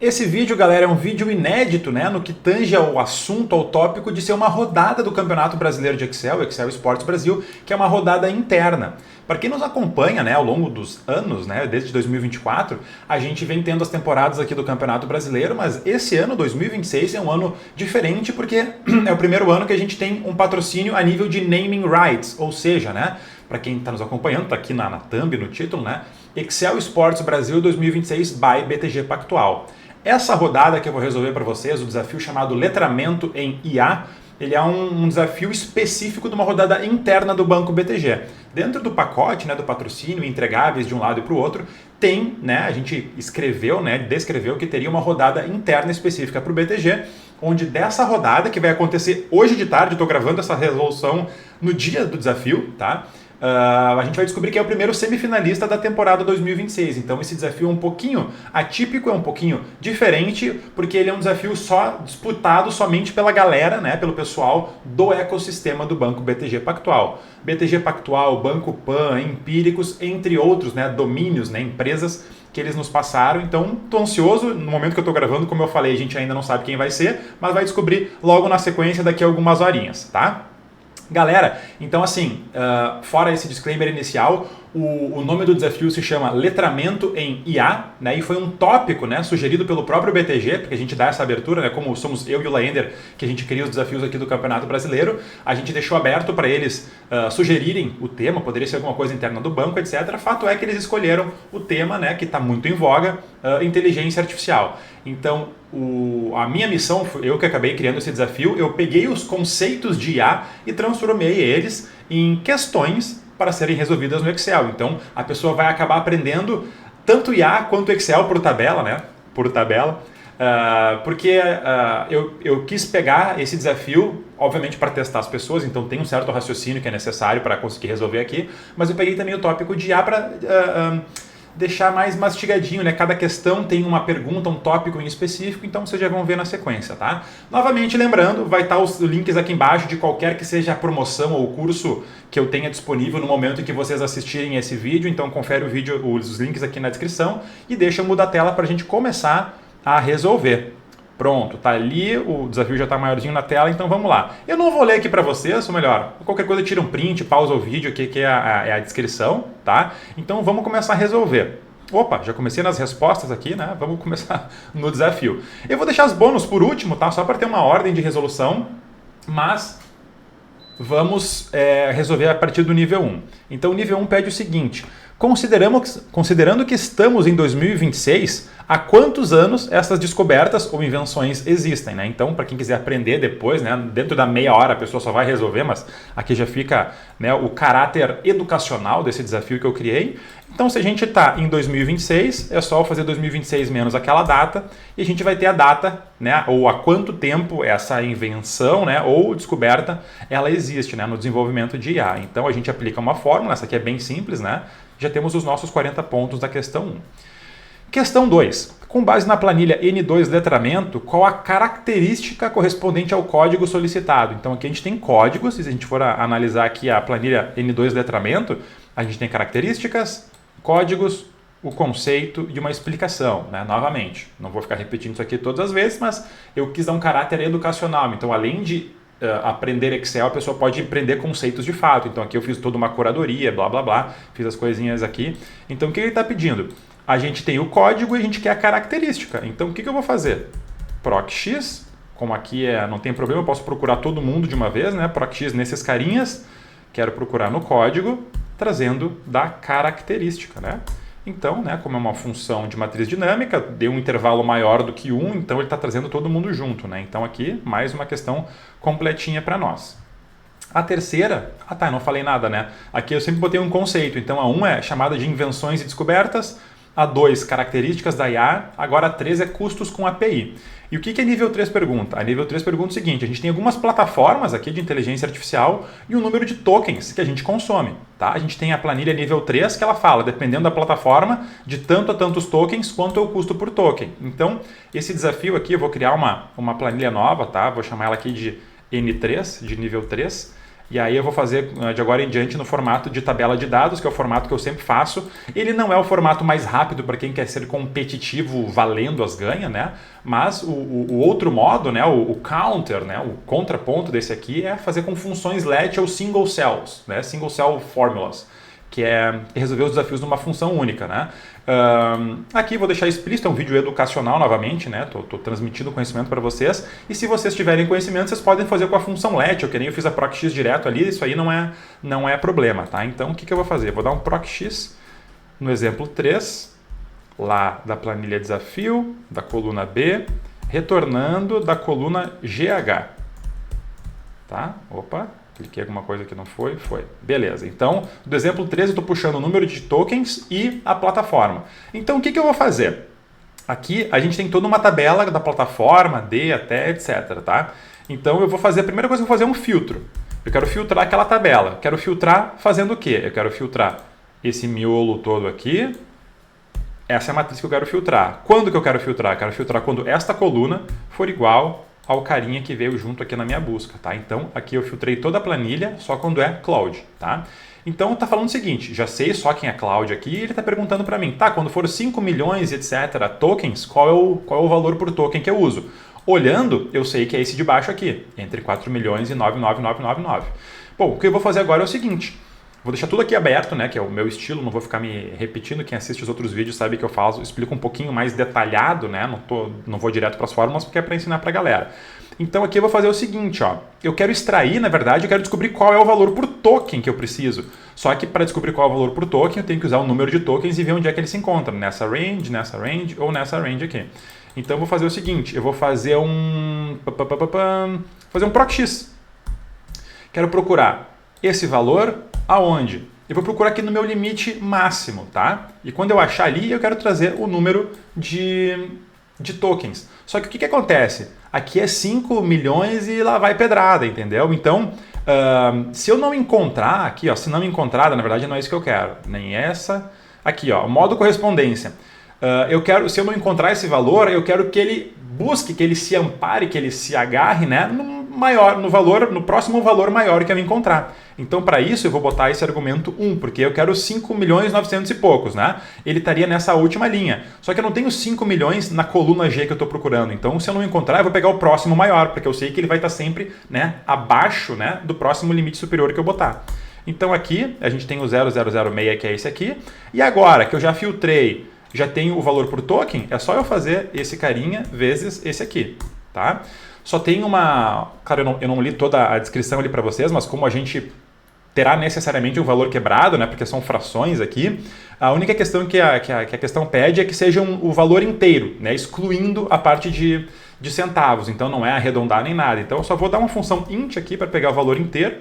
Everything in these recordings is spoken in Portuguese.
Esse vídeo, galera, é um vídeo inédito, né, no que tange ao assunto, ao tópico de ser uma rodada do Campeonato Brasileiro de Excel, Excel Esportes Brasil, que é uma rodada interna. Para quem nos acompanha, né, ao longo dos anos, né, desde 2024, a gente vem tendo as temporadas aqui do Campeonato Brasileiro, mas esse ano, 2026, é um ano diferente porque é o primeiro ano que a gente tem um patrocínio a nível de naming rights, ou seja, né, para quem está nos acompanhando, está aqui na thumb, no título, né, Excel Esportes Brasil 2026 by BTG Pactual. Essa rodada que eu vou resolver para vocês, o desafio chamado Letramento em IA, ele é um desafio específico de uma rodada interna do Banco BTG. Dentro do pacote, né, do patrocínio, entregáveis de um lado e para o outro, tem, né, a gente escreveu, né, descreveu que teria uma rodada interna específica para o BTG, onde dessa rodada, que vai acontecer hoje de tarde, estou gravando essa resolução no dia do desafio, tá? A gente vai descobrir que é o primeiro semifinalista da temporada 2026. Então esse desafio é um pouquinho atípico, é um pouquinho diferente, porque ele é um desafio só disputado somente pela galera, né, pelo pessoal do ecossistema do Banco BTG Pactual. BTG Pactual, Banco Pan, Empíricos, entre outros, né, domínios, né, empresas que eles nos passaram. Então estou ansioso, no momento que eu estou gravando, como eu falei, a gente ainda não sabe quem vai ser, mas vai descobrir logo na sequência daqui a algumas horinhas, tá? Galera, então assim, fora esse disclaimer inicial, o nome do desafio se chama Letramento em IA, né, e foi um tópico, né, sugerido pelo próprio BTG, porque a gente dá essa abertura, né, como somos eu e o Laender, que a gente cria os desafios aqui do Campeonato Brasileiro, a gente deixou aberto para eles sugerirem o tema, poderia ser alguma coisa interna do banco, etc. Fato é que eles escolheram o tema, né, que está muito em voga, inteligência artificial. Então, a minha missão, eu que acabei criando esse desafio, eu peguei os conceitos de IA e transformei eles em questões para serem resolvidas no Excel. Então, a pessoa vai acabar aprendendo tanto IA quanto Excel por tabela, né? Por tabela. Porque eu quis pegar esse desafio, obviamente para testar as pessoas, então tem um certo raciocínio que é necessário para conseguir resolver aqui, mas eu peguei também o tópico de IA para deixar mais mastigadinho, né? Cada questão tem uma pergunta, um tópico em específico, então vocês já vão ver na sequência, tá? Novamente, lembrando, vai estar os links aqui embaixo de qualquer que seja a promoção ou o curso que eu tenha disponível no momento em que vocês assistirem esse vídeo, então confere o vídeo, os links aqui na descrição e deixa eu mudar a tela para a gente começar a resolver. Pronto, tá ali, o desafio já está maiorzinho na tela, então vamos lá. Eu não vou ler aqui para vocês, ou melhor, qualquer coisa tira um print, pausa o vídeo aqui, que é a descrição, tá? Então vamos começar a resolver. Opa, já comecei nas respostas aqui, né? Vamos começar no desafio. Eu vou deixar os bônus por último, tá? Só para ter uma ordem de resolução, mas vamos resolver a partir do nível 1. Então o nível 1 pede o seguinte: considerando que estamos em 2026, há quantos anos essas descobertas ou invenções existem, né? Então, para quem quiser aprender depois, né, dentro da meia hora a pessoa só vai resolver, mas aqui já fica, né, o caráter educacional desse desafio que eu criei. Então, se a gente está em 2026, é só fazer 2026 menos aquela data e a gente vai ter a data, né, ou há quanto tempo essa invenção, né, ou descoberta ela existe, né, no desenvolvimento de IA. Então, a gente aplica uma fórmula, essa aqui é bem simples, né? Já temos os nossos 40 pontos da questão 1. Questão 2. Com base na planilha N2 letramento, qual a característica correspondente ao código solicitado? Então aqui a gente tem códigos, se a gente for analisar aqui a planilha N2 letramento, a gente tem características, códigos, o conceito e uma explicação, né? Novamente, não vou ficar repetindo isso aqui todas as vezes, mas eu quis dar um caráter educacional. Então, além de aprender Excel, a pessoa pode aprender conceitos de fato. Então aqui eu fiz toda uma curadoria, blá blá blá, fiz as coisinhas aqui. Então o que ele está pedindo? A gente tem o código e a gente quer a característica. Então o que eu vou fazer? ProcX, como aqui não tem problema, eu posso procurar todo mundo de uma vez, né? ProcX nesses carinhas, quero procurar no código, trazendo da característica, né? Então, né, como é uma função de matriz dinâmica, deu um intervalo maior do que 1, então ele está trazendo todo mundo junto, né? Então aqui, mais uma questão completinha para nós. A terceira, eu não falei nada, né? Aqui eu sempre botei um conceito, então a 1 é chamada de invenções e descobertas, a 2, características da IA, agora a 3 é custos com API. E o que a nível 3 pergunta? A nível 3 pergunta o seguinte: a gente tem algumas plataformas aqui de inteligência artificial e um número de tokens que a gente consome. Tá? A gente tem a planilha nível 3 que ela fala, dependendo da plataforma, de tanto a tantos tokens, quanto é o custo por token. Então, esse desafio aqui, eu vou criar uma planilha nova, tá? Vou chamar ela aqui de N3, de nível 3. E aí eu vou fazer de agora em diante no formato de tabela de dados, que é o formato que eu sempre faço. Ele não é o formato mais rápido para quem quer ser competitivo valendo as ganhas, né? Mas o outro modo, né? O counter, né? O contraponto desse aqui é fazer com funções let ou single cells, né? Single cell formulas, que é resolver os desafios numa função única, né? Aqui vou deixar explícito, é um vídeo educacional novamente, né? Tô transmitindo conhecimento para vocês. E se vocês tiverem conhecimento, vocês podem fazer com a função let, ou que nem eu fiz a procx direto ali, isso aí não é problema, tá? Então o que eu vou fazer? Vou dar um procx no exemplo 3, lá da planilha desafio, da coluna B, retornando da coluna GH. Tá? Opa! Cliquei alguma coisa que não foi? Foi. Beleza. Então, do exemplo 13, eu estou puxando o número de tokens e a plataforma. Então, o que eu vou fazer? Aqui, a gente tem toda uma tabela da plataforma, D até, etc. Tá? Então, eu vou fazer, a primeira coisa que eu vou fazer é um filtro. Eu quero filtrar aquela tabela. Quero filtrar fazendo o quê? Eu quero filtrar esse miolo todo aqui. Essa é a matriz que eu quero filtrar. Quando que eu quero filtrar? Eu quero filtrar quando esta coluna for igual ao carinha que veio junto aqui na minha busca, tá? Então, aqui eu filtrei toda a planilha só quando é cloud, tá? Então, tá falando o seguinte, já sei só quem é cloud aqui, ele tá perguntando para mim, tá, quando for 5 milhões, etc, tokens, qual é o valor por token que eu uso? Olhando, eu sei que é esse de baixo aqui, entre 4 milhões e 99999. Bom, o que eu vou fazer agora é o seguinte, vou deixar tudo aqui aberto, né, que é o meu estilo, não vou ficar me repetindo, quem assiste os outros vídeos sabe que eu explico um pouquinho mais detalhado, né, não vou direto para as fórmulas porque é para ensinar para a galera. Então aqui eu vou fazer o seguinte, ó, eu quero extrair, na verdade, eu quero descobrir qual é o valor por token que eu preciso. Só que para descobrir qual é o valor por token, eu tenho que usar o número de tokens e ver onde é que ele se encontra, nessa range ou nessa range aqui. Então eu vou fazer o seguinte, eu vou fazer um procx. Quero procurar esse valor aonde? Eu vou procurar aqui no meu limite máximo, tá? E quando eu achar ali, eu quero trazer o número de tokens. Só que o que acontece? Aqui é 5 milhões e lá vai pedrada, entendeu? Então, se eu não encontrar aqui, ó, se não encontrada, na verdade não é isso que eu quero, nem essa. Aqui, ó, modo correspondência. Se eu não encontrar esse valor, eu quero que ele busque, que ele se ampare, que ele se agarre, né, no próximo valor maior que eu encontrar. Então, para isso, eu vou botar esse argumento 1, porque eu quero 5 milhões e 900 e poucos, né? Ele estaria nessa última linha. Só que eu não tenho 5 milhões na coluna G que eu estou procurando. Então, se eu não encontrar, eu vou pegar o próximo maior, porque eu sei que ele vai estar sempre, né, abaixo, né, do próximo limite superior que eu botar. Então, aqui, a gente tem o 0006, que é esse aqui. E agora que eu já filtrei, já tenho o valor por token, é só eu fazer esse carinha vezes esse aqui, tá? Só tem uma... Claro, eu não li toda a descrição ali para vocês, mas como a gente terá necessariamente um valor quebrado, né, porque são frações aqui, a única questão que a questão pede é que seja o valor inteiro, né, excluindo a parte de centavos. Então não é arredondar nem nada. Então eu só vou dar uma função int aqui para pegar o valor inteiro,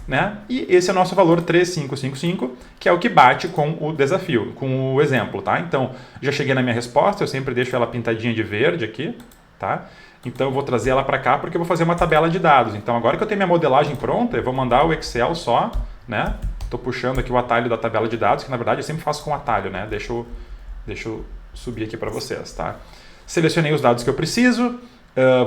né? E esse é o nosso valor 3555, que é o que bate com o desafio, com o exemplo, tá? Então, já cheguei na minha resposta, eu sempre deixo ela pintadinha de verde aqui, tá? Então, eu vou trazer ela para cá porque eu vou fazer uma tabela de dados. Então, agora que eu tenho minha modelagem pronta, eu vou mandar o Excel só, né? Estou puxando aqui o atalho da tabela de dados, que na verdade eu sempre faço com atalho, né? Deixa eu subir aqui para vocês, tá? Selecionei os dados que eu preciso,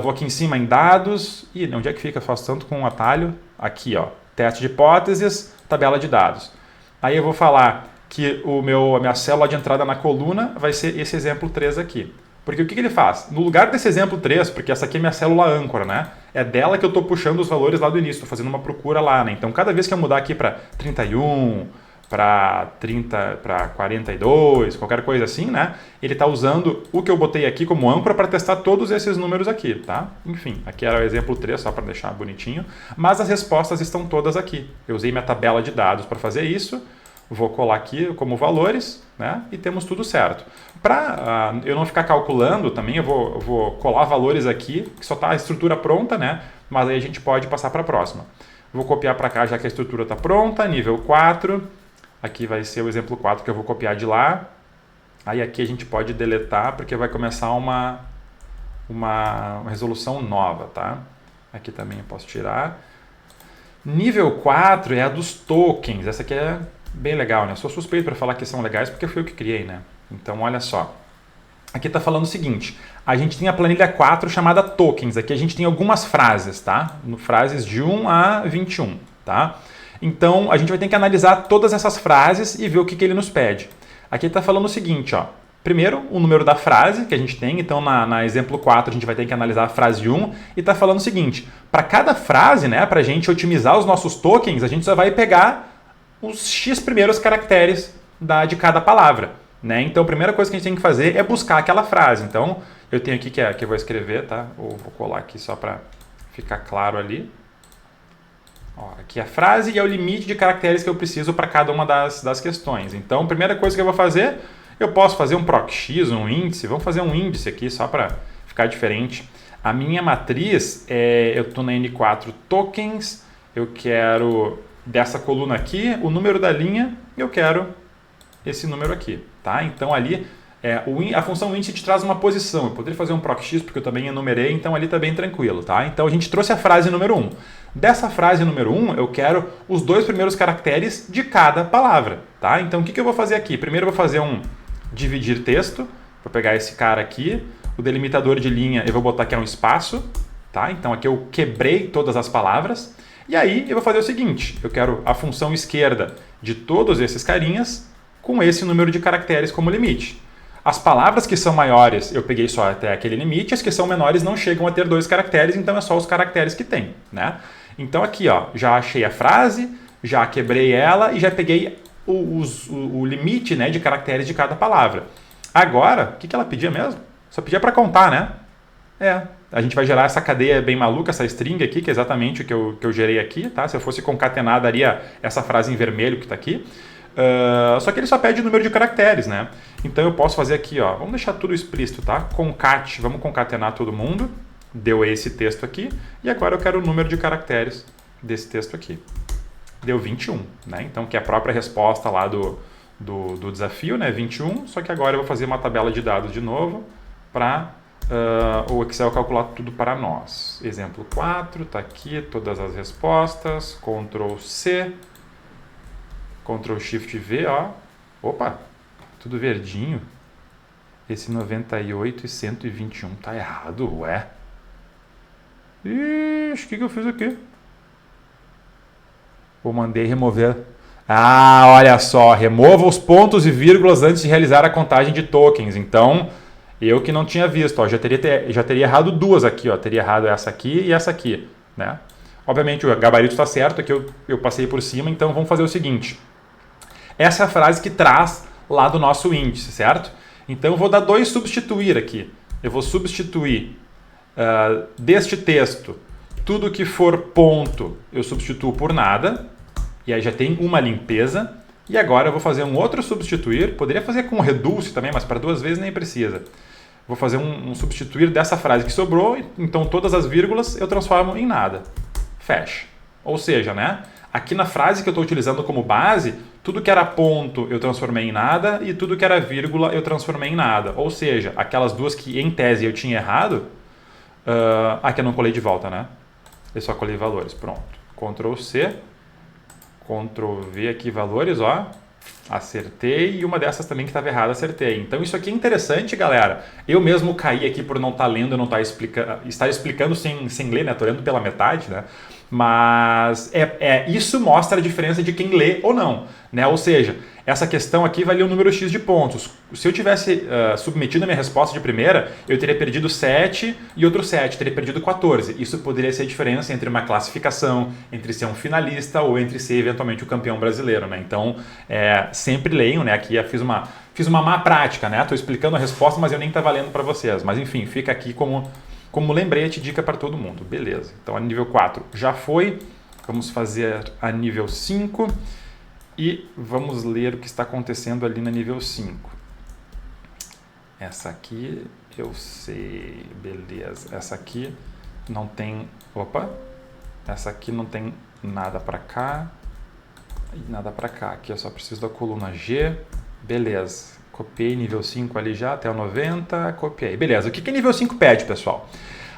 vou aqui em cima em dados, e onde é que fica? Eu faço tanto com o atalho, aqui, ó. Teste de hipóteses, tabela de dados. Aí eu vou falar que a minha célula de entrada na coluna vai ser esse exemplo 3 aqui. Porque o que ele faz? No lugar desse exemplo 3, porque essa aqui é minha célula âncora, né? É dela que eu estou puxando os valores lá do início, estou fazendo uma procura lá, né? Então, cada vez que eu mudar aqui para 31, para 30, para 42, qualquer coisa assim, né? Ele está usando o que eu botei aqui como âncora para testar todos esses números aqui, tá? Enfim, aqui era o exemplo 3, só para deixar bonitinho. Mas as respostas estão todas aqui. Eu usei minha tabela de dados para fazer isso. Vou colar aqui como valores, né? E temos tudo certo. Para eu não ficar calculando também, eu vou colar valores aqui, que só está a estrutura pronta, né? Mas aí a gente pode passar para a próxima. Vou copiar para cá já que a estrutura está pronta, nível 4. Aqui vai ser o exemplo 4 que eu vou copiar de lá. Aí aqui a gente pode deletar porque vai começar uma resolução nova, tá? Aqui também eu posso tirar. Nível 4 é a dos tokens. Essa aqui é bem legal, né? Eu sou suspeito para falar que são legais porque foi eu que criei, né? Então, olha só. Aqui está falando o seguinte. A gente tem a planilha 4 chamada tokens. Aqui a gente tem algumas frases, tá? Frases de 1 a 21. tá? Então, a gente vai ter que analisar todas essas frases e ver o que ele nos pede. Aqui ele está falando o seguinte, ó. Primeiro, o número da frase que a gente tem. Então, na exemplo 4, a gente vai ter que analisar a frase 1 e está falando o seguinte. Para cada frase, né, para a gente otimizar os nossos tokens, a gente só vai pegar os X primeiros caracteres de cada palavra. Né? Então, a primeira coisa que a gente tem que fazer é buscar aquela frase. Então, eu tenho aqui que eu vou escrever, tá? Ou vou colar aqui só para ficar claro ali. Ó, aqui é a frase e é o limite de caracteres que eu preciso para cada uma das questões. Então, a primeira coisa que eu vou fazer, eu posso fazer um proc_x, um índice. Vamos fazer um índice aqui só para ficar diferente. A minha matriz, eu estou na N4 tokens, eu quero dessa coluna aqui, o número da linha, eu quero esse número aqui. Tá? Então, ali, a função índice te traz uma posição. Eu poderia fazer um proc_x porque eu também enumerei, então ali está bem tranquilo. Tá? Então, a gente trouxe a frase número 1. Dessa frase número 1, eu quero os 2 primeiros caracteres de cada palavra. Tá? Então, o que eu vou fazer aqui? Primeiro, eu vou fazer um dividir texto. Vou pegar esse cara aqui. O delimitador de linha, eu vou botar que é um espaço. Tá? Então, aqui eu quebrei todas as palavras. E aí, eu vou fazer o seguinte. Eu quero a função esquerda de todos esses carinhas com esse número de caracteres como limite. As palavras que são maiores, eu peguei só até aquele limite. As que são menores não chegam a ter 2 caracteres, então é só os caracteres que tem. Né? Então aqui, ó, já achei a frase, já quebrei ela e já peguei o limite, né, de caracteres de cada palavra. Agora, o que ela pedia mesmo? Só pedia para contar, né? A gente vai gerar essa cadeia bem maluca, essa string aqui, que é exatamente o que eu gerei aqui. Tá? Se eu fosse concatenar, daria essa frase em vermelho que está aqui. Só que ele só pede o número de caracteres, né? Então eu posso fazer aqui, ó, vamos deixar tudo explícito, tá? Concat, vamos concatenar todo mundo. Deu esse texto aqui. E agora eu quero o número de caracteres desse texto aqui. Deu 21, né? Então, que é a própria resposta lá do desafio, né? 21. Só que agora eu vou fazer uma tabela de dados de novo para o Excel calcular tudo para nós. Exemplo 4, tá aqui todas as respostas. Ctrl C. Ctrl Shift V, ó. Opa, tudo verdinho. Esse 98 e 121 tá errado, ué. Ixi, o que eu fiz aqui? Eu mandei remover. Ah, olha só, remova os pontos e vírgulas antes de realizar a contagem de tokens. Então, eu que não tinha visto, ó, já teria errado 2 aqui, ó. Teria errado essa aqui e essa aqui, né? Obviamente o gabarito está certo, aqui eu passei por cima, então vamos fazer o seguinte. Essa é a frase que traz lá do nosso índice, certo? Então eu vou dar 2 substituir aqui. Eu vou substituir deste texto, tudo que for ponto eu substituo por nada, e aí já tem uma limpeza. E agora eu vou fazer um outro substituir, poderia fazer com reduce também, mas para 2 vezes nem precisa. Vou fazer um substituir dessa frase que sobrou, então todas as vírgulas eu transformo em nada. Fecha. Ou seja, né? Aqui na frase que eu estou utilizando como base, tudo que era ponto eu transformei em nada e tudo que era vírgula eu transformei em nada. Ou seja, aquelas 2 que em tese eu tinha errado, aqui eu não colei de volta, né? Eu só colei valores. Pronto. Ctrl C, Ctrl V aqui valores, ó. Acertei, e uma dessas também que estava errada, acertei. Então isso aqui é interessante, galera. Eu mesmo caí aqui por não estar lendo, não estar explicando sem ler, né? Estou lendo pela metade, né? Mas isso mostra a diferença de quem lê ou não, né? Ou seja, essa questão aqui valia um número X de pontos. Se eu tivesse submetido a minha resposta de primeira, eu teria perdido 7 e outro 7, teria perdido 14. Isso poderia ser a diferença entre uma classificação, entre ser um finalista ou entre ser eventualmente o campeão brasileiro, né? Então, sempre leiam, né? Aqui eu fiz uma má prática, né? Estou explicando a resposta, mas eu nem estava lendo para vocês. Mas enfim, fica aqui como lembrete, dica para todo mundo. Beleza. Então, a nível 4 já foi. Vamos fazer a nível 5 e vamos ler o que está acontecendo ali na nível 5. Essa aqui eu sei. Beleza. Essa aqui não tem... Opa! Essa aqui não tem nada para cá e nada para cá. Aqui eu só preciso da coluna G. Beleza. Copiei nível 5 ali já, até o 90, copiei. Beleza, o que nível 5 pede, pessoal?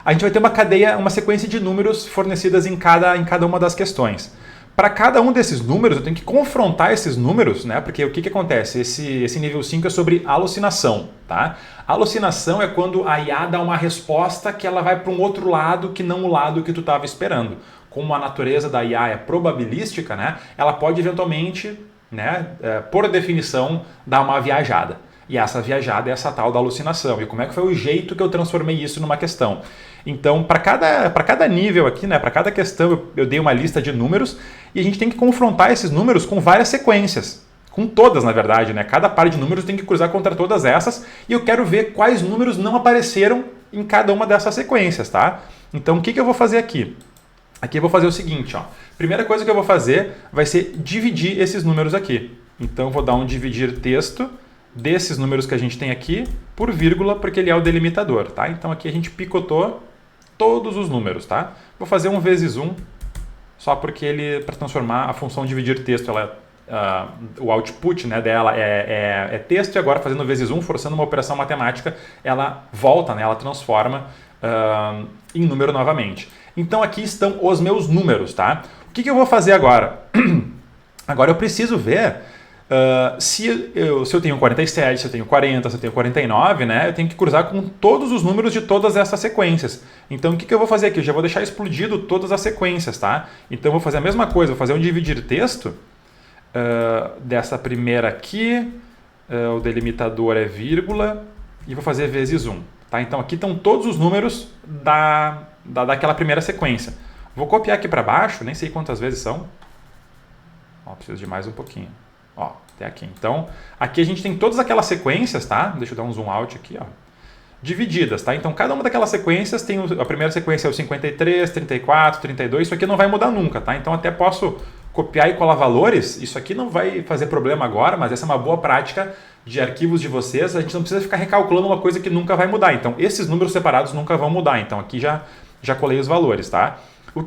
A gente vai ter uma cadeia, uma sequência de números fornecidas em cada uma das questões. Para cada um desses números, eu tenho que confrontar esses números, né? Porque o que acontece? Esse nível 5 é sobre alucinação, tá? Alucinação é quando a IA dá uma resposta que ela vai para um outro lado que não o lado que tu estava esperando. como a natureza da IA é probabilística, né, ela pode eventualmente, né, por definição, dar uma viajada. E essa viajada é essa tal da alucinação. E como é que foi o jeito que eu transformei isso numa questão? Então, para cada nível aqui, né, para cada questão, eu dei uma lista de números e a gente tem que confrontar esses números com várias sequências. Com todas, na verdade, né? Cada par de números tem que cruzar contra todas essas e eu quero ver quais números não apareceram em cada uma dessas sequências, tá? Então, o que eu vou fazer aqui? Aqui eu vou fazer o seguinte, ó. Primeira coisa que eu vou fazer vai ser dividir esses números aqui. Então, eu vou dar um dividir texto desses números que a gente tem aqui por vírgula, porque ele é o delimitador, tá? Então, aqui a gente picotou todos os números, tá? Vou fazer um vezes um, só porque ele, para transformar a função dividir texto, o output, né, dela é texto, e agora fazendo vezes um, forçando uma operação matemática, ela volta, né, ela transforma em número novamente. Então aqui estão os meus números, tá? O que eu vou fazer agora? Agora eu preciso ver se eu tenho 47, se eu tenho 40, se eu tenho 49, né, eu tenho que cruzar com todos os números de todas essas sequências. Então o que eu vou fazer aqui? Eu já vou deixar explodido todas as sequências, tá? Então eu vou fazer a mesma coisa, vou fazer um dividir texto dessa primeira aqui, o delimitador vírgula, e vou fazer vezes 1. Tá? Então aqui estão todos os números daquela primeira sequência. Vou copiar aqui para baixo, nem sei quantas vezes são. Preciso de mais um pouquinho. Até aqui. Então, aqui a gente tem todas aquelas sequências, tá? Deixa eu dar um zoom out aqui, divididas, tá? Então, cada uma daquelas sequências tem a primeira sequência é o 53, 34, 32, isso aqui não vai mudar nunca, tá? Então, até posso copiar e colar valores, isso aqui não vai fazer problema agora, mas essa é uma boa prática de arquivos de vocês, a gente não precisa ficar recalculando uma coisa que nunca vai mudar. Então, esses números separados nunca vão mudar, então aqui já colei os valores, tá? O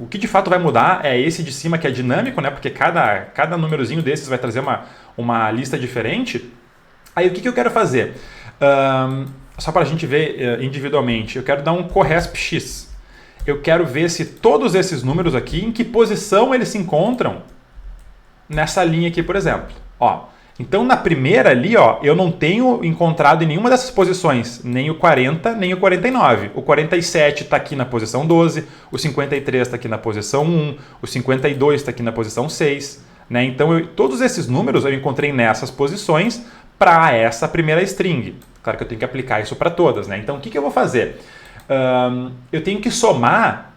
que de fato vai mudar é esse de cima, que é dinâmico, né? Porque cada númerozinho desses vai trazer uma lista diferente. Aí o que eu quero fazer? Só para a gente ver individualmente, eu quero dar um corresp-x. Eu quero ver se todos esses números aqui, em que posição eles se encontram nessa linha aqui, por exemplo. Então, na primeira ali, eu não tenho encontrado em nenhuma dessas posições, nem o 40, nem o 49. O 47 está aqui na posição 12, o 53 está aqui na posição 1, o 52 está aqui na posição 6. Né? Então, todos esses números eu encontrei nessas posições para essa primeira string. Claro que eu tenho que aplicar isso para todas. Né? Então, o que eu vou fazer? Eu tenho que somar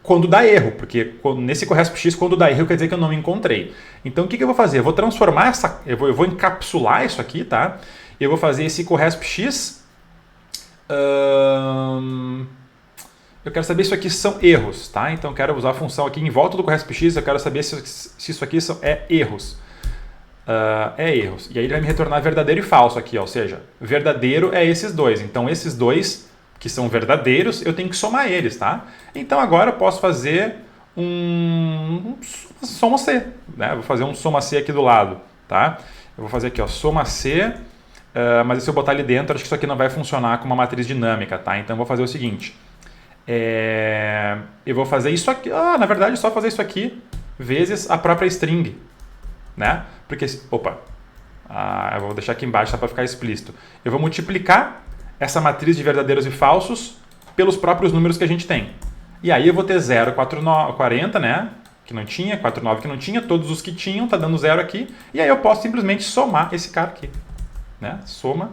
quando dá erro, porque nesse corresp-x, quando dá erro, quer dizer que eu não encontrei. Então, o que eu vou fazer? Eu vou transformar eu vou encapsular isso aqui, tá? Eu vou fazer esse corresp-x. Eu quero saber se isso aqui são erros, tá? Então, eu quero usar a função aqui em volta do corresp-x, eu quero saber se isso aqui é erros. Erros. E aí ele vai me retornar verdadeiro e falso aqui, ou seja, verdadeiro é esses dois. Então, esses dois que são verdadeiros, eu tenho que somar eles, tá? Então agora eu posso fazer um soma C, né? Vou fazer um soma C aqui do lado, tá? Eu vou fazer aqui, soma C, mas se eu botar ali dentro, acho que isso aqui não vai funcionar com uma matriz dinâmica, tá? Então eu vou fazer o seguinte, eu vou fazer isso aqui, na verdade é só fazer isso aqui vezes a própria string, né? Porque, eu vou deixar aqui embaixo só para ficar explícito. Eu vou multiplicar essa matriz de verdadeiros e falsos pelos próprios números que a gente tem. E aí eu vou ter 0, 40, né? Que não tinha, 49 que não tinha, todos os que tinham, tá dando 0 aqui. E aí eu posso simplesmente somar esse cara aqui. Né? Soma.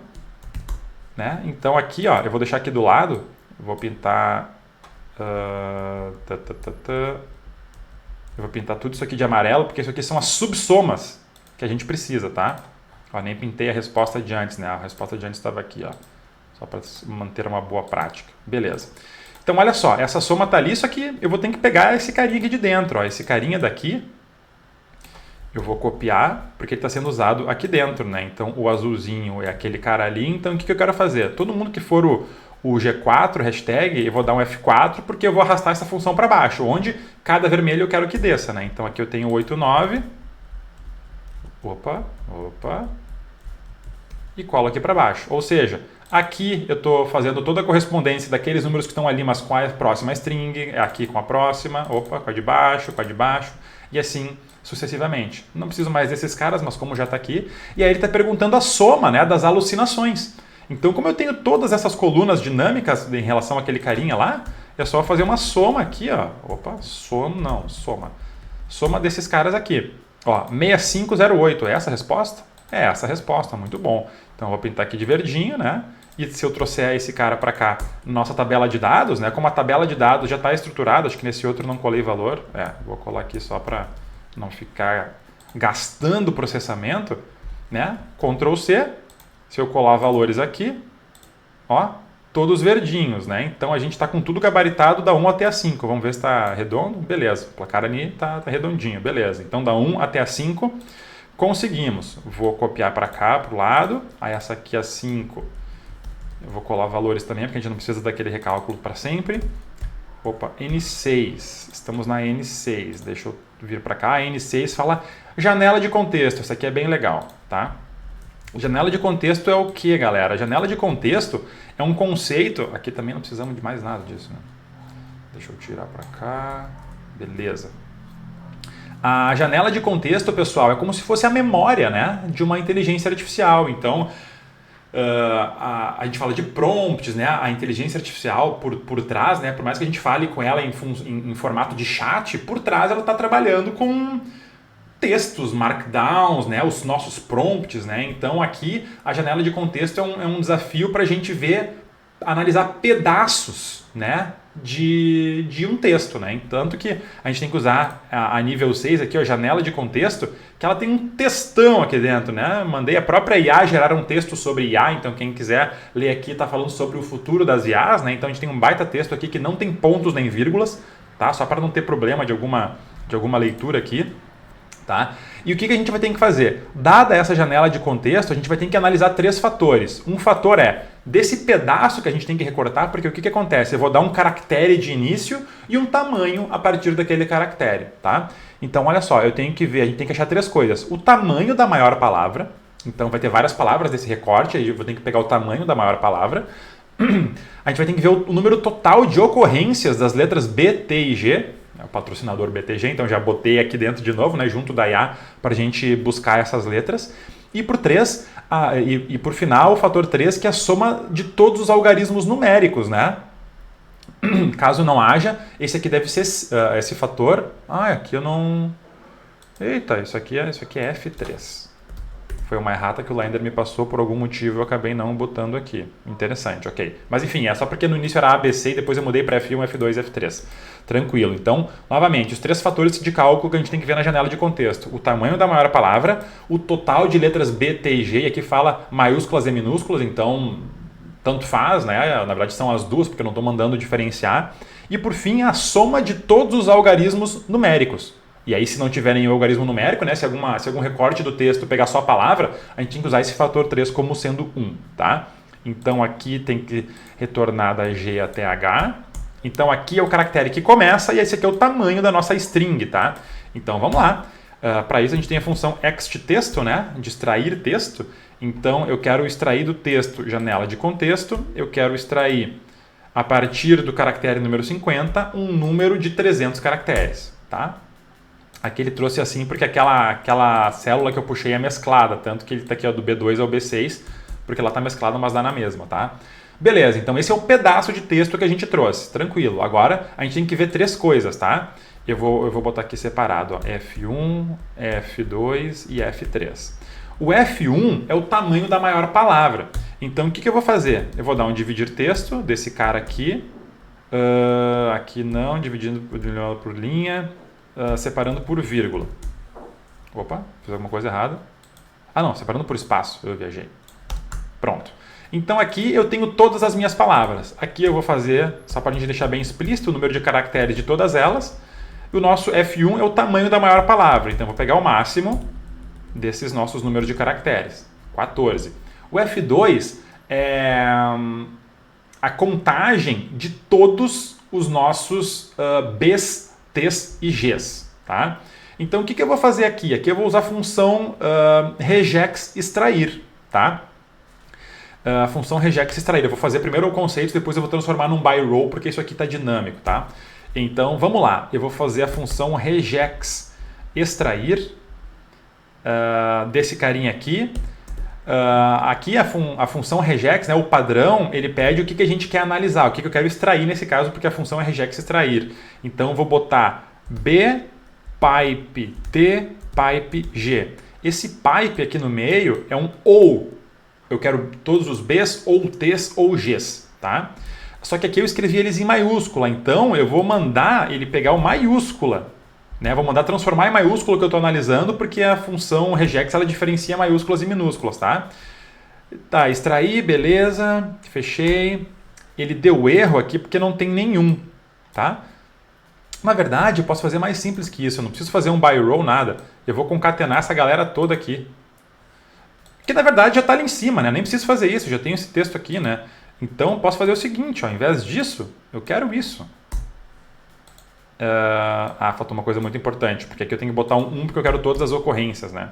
Né? Então aqui, eu vou deixar aqui do lado, eu vou pintar... Eu vou pintar tudo isso aqui de amarelo, porque isso aqui são as subsomas que a gente precisa, tá? Nem pintei a resposta de antes, né? A resposta de antes estava aqui, só para manter uma boa prática. Beleza. Então, olha só, essa soma está ali, só que eu vou ter que pegar esse carinha aqui de dentro. Esse carinha daqui, eu vou copiar, porque ele está sendo usado aqui dentro, né? Então, o azulzinho é aquele cara ali. Então, o que eu quero fazer? Todo mundo que for o G4, hashtag, eu vou dar um F4, porque eu vou arrastar essa função para baixo, onde cada vermelho eu quero que desça, né? Então, aqui eu tenho 8, 9. Opa. E colo aqui para baixo. Ou seja, aqui eu estou fazendo toda a correspondência daqueles números que estão ali, mas com a próxima string, aqui com a próxima, com a de baixo, e assim sucessivamente. Não preciso mais desses caras, mas como já está aqui. E aí ele está perguntando a soma, né, das alucinações. Então, como eu tenho todas essas colunas dinâmicas em relação àquele carinha lá, é só fazer uma soma aqui, ó. Opa, soma. Soma desses caras aqui. Ó, 6508, é essa a resposta? É essa a resposta, muito bom. Então eu vou pintar aqui de verdinho, né? E se eu trouxer esse cara para cá, nossa tabela de dados, né? Como a tabela de dados já está estruturada, acho que nesse outro não colei valor. Vou colar aqui só para não ficar gastando o processamento, né? Ctrl C, se eu colar valores aqui, ó, todos verdinhos, né? Então a gente está com tudo gabaritado da 1 até a 5. Vamos ver se está redondo? Beleza, o placar ali está redondinho, beleza. Então da 1 até a 5, conseguimos. Vou copiar para cá, para o lado, aí essa aqui a 5. Eu vou colar valores também, porque a gente não precisa daquele recálculo para sempre. Opa, N6. Estamos na N6. Deixa eu vir para cá. A N6 fala janela de contexto. Essa aqui é bem legal, tá? Janela de contexto é o que, galera? Janela de contexto é um conceito... Aqui também não precisamos de mais nada disso, né? Deixa eu tirar para cá. Beleza. A janela de contexto, pessoal, é como se fosse a memória, né, de uma inteligência artificial. Então... a gente fala de prompts, né? A inteligência artificial por trás, né? Por mais que a gente fale com ela em formato de chat, por trás ela está trabalhando com textos, markdowns, né? Os nossos prompts, né? Então aqui a janela de contexto é um desafio para a gente ver, analisar pedaços, né? De um texto, né? Tanto que a gente tem que usar a nível 6 aqui, a janela de contexto, que ela tem um textão aqui dentro, né? Mandei a própria IA gerar um texto sobre IA, então quem quiser ler aqui está falando sobre o futuro das IAs, né? Então a gente tem um baita texto aqui que não tem pontos nem vírgulas, tá? Só para não ter problema de alguma leitura aqui, tá? E o que a gente vai ter que fazer? Dada essa janela de contexto, a gente vai ter que analisar 3 fatores. Um fator é desse pedaço que a gente tem que recortar, porque o que acontece? Eu vou dar um caractere de início e um tamanho a partir daquele caractere, tá? Então, olha só, eu tenho que ver, a gente tem que achar 3 coisas. O tamanho da maior palavra, então vai ter várias palavras desse recorte, aí eu vou ter que pegar o tamanho da maior palavra. A gente vai ter que ver o número total de ocorrências das letras B, T e G, o patrocinador BTG, então já botei aqui dentro de novo, né, junto da IA, para a gente buscar essas letras. E por 3, e por final, o fator 3, que é a soma de todos os algarismos numéricos, né? Caso não haja, esse aqui deve ser esse fator. Aqui eu não... Eita, isso aqui é F3. Foi uma errata que o Lender me passou por algum motivo, eu acabei não botando aqui. Interessante, ok. Mas enfim, é só porque no início era ABC e depois eu mudei para F1, F2 e F3. Tranquilo. Então, novamente, os 3 fatores de cálculo que a gente tem que ver na janela de contexto. O tamanho da maior palavra, o total de letras B, T e G, e aqui fala maiúsculas e minúsculas, então tanto faz, né? Na verdade são as duas, porque eu não estou mandando diferenciar. E por fim, a soma de todos os algarismos numéricos. E aí, se não tiver nenhum algarismo numérico, né, se algum recorte do texto pegar só a palavra, a gente tem que usar esse fator 3 como sendo 1, tá? Então, aqui tem que retornar da G até H. Então, aqui é o caractere que começa e esse aqui é o tamanho da nossa string, tá? Então, vamos lá. Para isso, a gente tem a função extTexto, né, de extrair texto. Então, eu quero extrair do texto janela de contexto, eu quero extrair, a partir do caractere número 50, um número de 300 caracteres, tá? Aqui ele trouxe assim porque aquela célula que eu puxei é mesclada, tanto que ele está aqui ó, do B2 ao B6, porque ela está mesclada, mas dá na mesma, tá? Beleza, então esse é o pedaço de texto que a gente trouxe, tranquilo. Agora a gente tem que ver 3 coisas, tá? Eu vou botar aqui separado, ó, F1, F2 e F3. O F1 é o tamanho da maior palavra. Então o que eu vou fazer? Eu vou dar um dividir texto desse cara aqui, aqui não, dividindo por linha, separando por vírgula. Opa, fiz alguma coisa errada. Não, separando por espaço, eu viajei. Pronto. Então aqui eu tenho todas as minhas palavras. Aqui eu vou fazer, só para a gente deixar bem explícito, o número de caracteres de todas elas. E o nosso F1 é o tamanho da maior palavra. Então eu vou pegar o máximo desses nossos números de caracteres. 14. O F2 é a contagem de todos os nossos Bs, T's e G's, tá? Então o que eu vou fazer aqui? Aqui eu vou usar a função regex extrair, tá? A função regex extrair. Eu vou fazer primeiro o conceito, depois eu vou transformar num by row, porque isso aqui está dinâmico, tá? Então vamos lá, eu vou fazer a função regex extrair desse carinha aqui. Aqui a função regex, né, o padrão, ele pede o que a gente quer analisar, o que eu quero extrair nesse caso, porque a função é regex extrair. Então eu vou botar B, pipe T, pipe G. Esse pipe aqui no meio é um ou. Eu quero todos os Bs, ou Ts, ou Gs, tá? Só que aqui eu escrevi eles em maiúscula, então eu vou mandar ele pegar o maiúscula, né? Vou mandar transformar em maiúsculo o que eu estou analisando, porque a função regex ela diferencia maiúsculas e minúsculas, tá? Tá, extraí, beleza, fechei. Ele deu erro aqui porque não tem nenhum, tá? Na verdade, eu posso fazer mais simples que isso, eu não preciso fazer um by row, nada. Eu vou concatenar essa galera toda aqui. Que na verdade já está ali em cima, né? Nem preciso fazer isso, já tenho esse texto aqui, né? Então eu posso fazer o seguinte, ó, ao invés disso, eu quero isso. Faltou uma coisa muito importante, porque aqui eu tenho que botar um porque eu quero todas as ocorrências, né?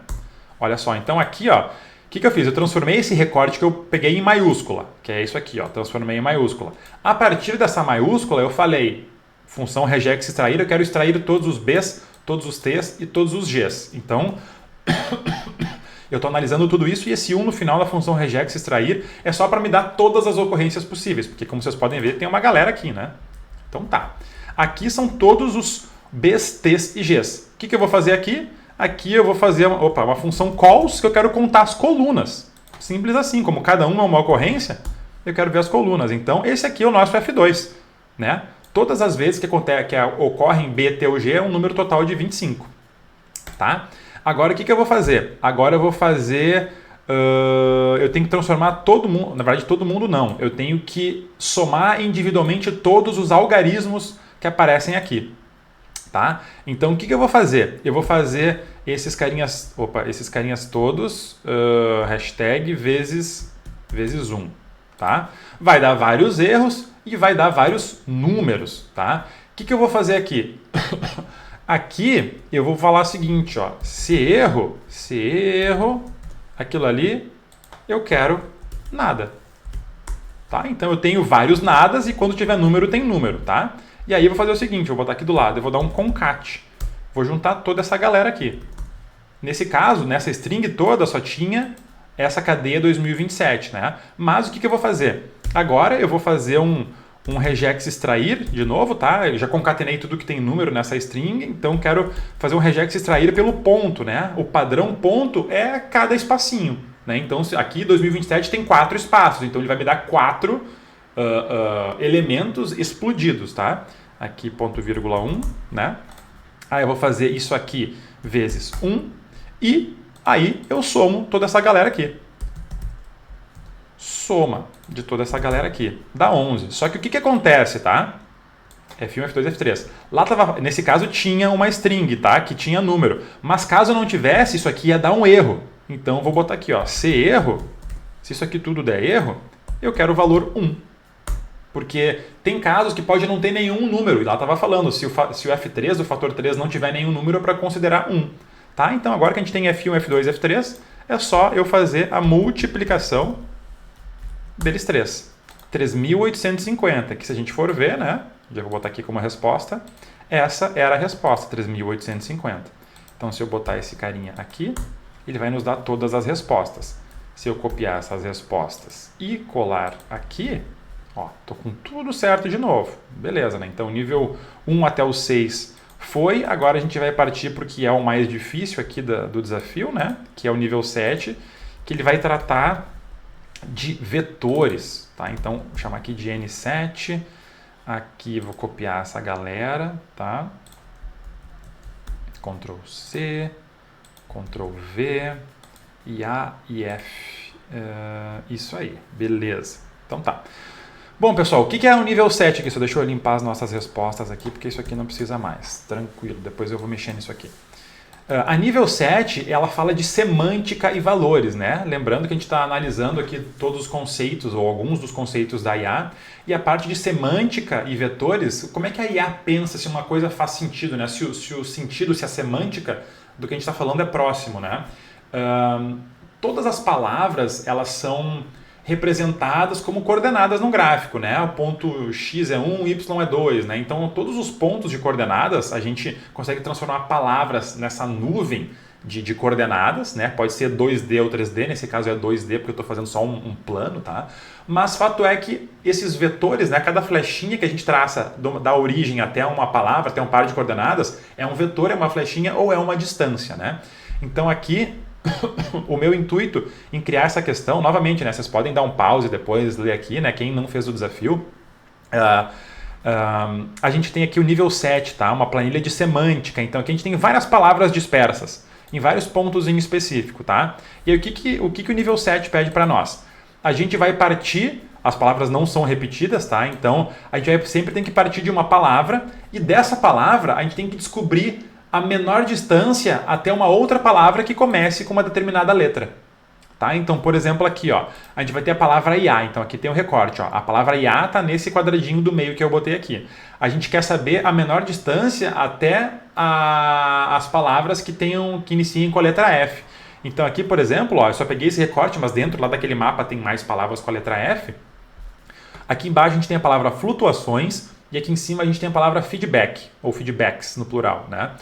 Olha só, então aqui, ó, o que eu fiz? Eu transformei esse recorte que eu peguei em maiúscula, que é isso aqui, ó, transformei em maiúscula. A partir dessa maiúscula eu falei, função regex extrair, eu quero extrair todos os Bs, todos os Ts e todos os Gs. Então, eu estou analisando tudo isso e esse 1 no final da função regex extrair é só para me dar todas as ocorrências possíveis, porque como vocês podem ver, tem uma galera aqui, né? Então tá. Aqui são todos os Bs, Ts e Gs. O que eu vou fazer aqui? Aqui eu vou fazer uma função calls que eu quero contar as colunas. Simples assim, como cada um é uma ocorrência, eu quero ver as colunas. Então esse aqui é o nosso F2, né? Todas as vezes que ocorrem B, T ou G é um número total de 25, tá? Agora, o que eu vou fazer? Agora eu vou fazer... eu tenho que transformar todo mundo... Na verdade, todo mundo não. Eu tenho que somar individualmente todos os algarismos que aparecem aqui. Tá? Então, o que eu vou fazer? Eu vou fazer esses carinhas todos, hashtag vezes 1. Tá? Vai dar vários erros e vai dar vários números. Tá? O que eu vou fazer aqui? Aqui eu vou falar o seguinte, ó, se erro, aquilo ali, eu quero nada. Tá? Então eu tenho vários nadas e quando tiver número, tem número, tá? E aí eu vou fazer o seguinte, eu vou botar aqui do lado, eu vou dar um concat. Vou juntar toda essa galera aqui. Nesse caso, nessa string toda, só tinha essa cadeia 2027, né? Mas o que eu vou fazer? Agora eu vou fazer um regex extrair de novo, tá? Eu já concatenei tudo que tem número nessa string, então quero fazer um regex extrair pelo ponto, né? O padrão ponto é cada espacinho, né? Então aqui 2027 tem 4 espaços, então ele vai me dar 4 elementos explodidos, tá? Aqui ponto vírgula 1, né? Aí eu vou fazer isso aqui vezes 1 e aí eu somo toda essa galera aqui. Soma de toda essa galera aqui. Dá 11. Só que o que acontece, tá? F1, F2, F3. Lá tava, nesse caso tinha uma string, tá? Que tinha número. Mas caso não tivesse, isso aqui ia dar um erro. Então eu vou botar aqui, ó. Se erro, se isso aqui tudo der erro, eu quero o valor 1. Porque tem casos que pode não ter nenhum número. E lá estava falando, se o F3, o fator 3, não tiver nenhum número, é para considerar 1. Tá? Então agora que a gente tem F1, F2 e F3, é só eu fazer a multiplicação deles três. 3.850, que se a gente for ver, né? Já vou botar aqui como resposta. Essa era a resposta, 3.850. Então se eu botar esse carinha aqui, ele vai nos dar todas as respostas. Se eu copiar essas respostas e colar aqui, ó, tô com tudo certo de novo. Beleza, né? Então nível 1 até o 6 foi. Agora a gente vai partir para o que é o mais difícil aqui do desafio, né? Que é o nível 7, que ele vai tratar de vetores, tá? Então, vou chamar aqui de N7, aqui vou copiar essa galera, tá? Ctrl C, Ctrl V, e A e F, isso aí, beleza. Então tá. Bom, pessoal, o que é o nível 7 aqui? Só deixa eu limpar as nossas respostas aqui, porque isso aqui não precisa mais, tranquilo, depois eu vou mexer nisso aqui. A nível 7, ela fala de semântica e valores, né? Lembrando que a gente está analisando aqui todos os conceitos, ou alguns dos conceitos da IA, e a parte de semântica e vetores, como é que a IA pensa se uma coisa faz sentido, né? Se o sentido, se a semântica do que a gente está falando é próximo, né? Todas as palavras, elas são representadas como coordenadas no gráfico, né? O ponto X é 1, Y é 2, né? Então, todos os pontos de coordenadas, a gente consegue transformar palavras nessa nuvem de coordenadas, né? Pode ser 2D ou 3D, nesse caso é 2D porque eu estou fazendo só um plano, tá? Mas fato é que esses vetores, né? Cada flechinha que a gente traça da origem até uma palavra, até um par de coordenadas, é um vetor, é uma flechinha ou é uma distância, né? Então aqui o meu intuito em criar essa questão, novamente, né? Vocês podem dar um pause e depois ler aqui, né? Quem não fez o desafio, a gente tem aqui o nível 7, tá? Uma planilha de semântica. Então aqui a gente tem várias palavras dispersas em vários pontos em específico, tá? E aí, o que o nível 7 pede para nós? A gente vai partir, as palavras não são repetidas, tá? Então a gente sempre tem que partir de uma palavra e dessa palavra a gente tem que descobrir a menor distância até uma outra palavra que comece com uma determinada letra. Tá? Então, por exemplo, aqui ó, a gente vai ter a palavra IA. Então aqui tem o recorte. Ó. A palavra IA está nesse quadradinho do meio que eu botei aqui. A gente quer saber a menor distância até as palavras que iniciem com a letra F. Então aqui, por exemplo, ó, eu só peguei esse recorte, mas dentro lá daquele mapa tem mais palavras com a letra F. Aqui embaixo a gente tem a palavra flutuações e aqui em cima a gente tem a palavra feedback, ou feedbacks no plural, né?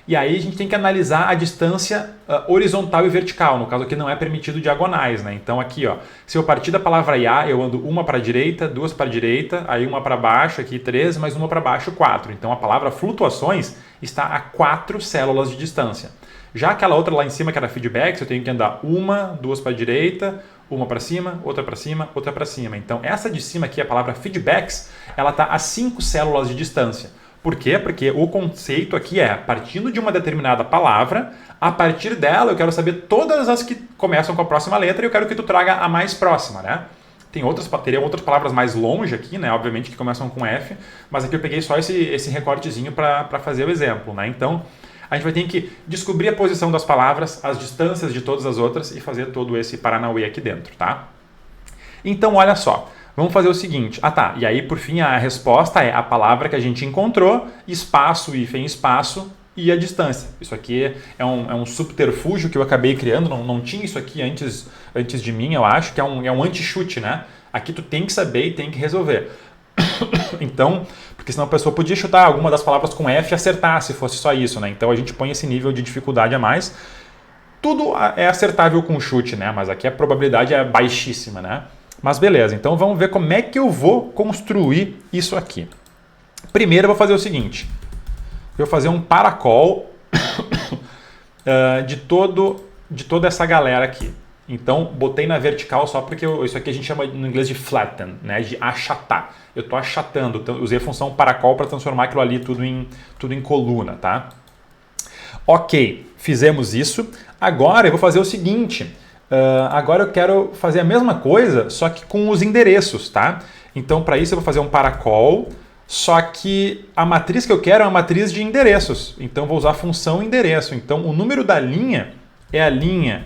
E aí a gente tem que analisar a distância horizontal e vertical. No caso aqui não é permitido diagonais, né? Então aqui, ó, se eu partir da palavra IA, eu ando uma para a direita, duas para a direita, aí uma para baixo, aqui 3, mais uma para baixo, 4. Então a palavra flutuações está a 4 células de distância. Já aquela outra lá em cima, que era feedbacks, eu tenho que andar uma, duas para a direita, uma para cima, outra para cima, outra para cima. Então essa de cima aqui, a palavra feedbacks, ela está a 5 células de distância. Por quê? Porque o conceito aqui é, partindo de uma determinada palavra, a partir dela eu quero saber todas as que começam com a próxima letra e eu quero que tu traga a mais próxima, né? Teriam outras palavras mais longe aqui, né? Obviamente que começam com F, mas aqui eu peguei só esse recortezinho para fazer o exemplo, né? Então, a gente vai ter que descobrir a posição das palavras, as distâncias de todas as outras e fazer todo esse paranauê aqui dentro, tá? Então, olha só. Vamos fazer o seguinte, e aí por fim a resposta é a palavra que a gente encontrou, espaço, hífen, espaço e a distância. Isso aqui é um subterfúgio que eu acabei criando, não tinha isso aqui antes de mim, eu acho, que é um anti-chute, né? Aqui tu tem que saber e tem que resolver. Então, porque senão a pessoa podia chutar alguma das palavras com F e acertar se fosse só isso, né? Então a gente põe esse nível de dificuldade a mais. Tudo é acertável com chute, né? Mas aqui a probabilidade é baixíssima, né? Mas beleza, então vamos ver como é que eu vou construir isso aqui. Primeiro eu vou fazer o seguinte. Eu vou fazer um paracol de toda essa galera aqui. Então botei na vertical só porque isso aqui a gente chama no inglês de flatten, né? De achatar. Eu estou achatando, então, usei a função paracol para transformar aquilo ali tudo em coluna, tá? Ok, fizemos isso. Agora eu vou fazer o seguinte. Agora eu quero fazer a mesma coisa, só que com os endereços, tá? Então, para isso eu vou fazer um paracol, só que a matriz que eu quero é uma matriz de endereços. Então, eu vou usar a função endereço. Então, o número da linha é a linha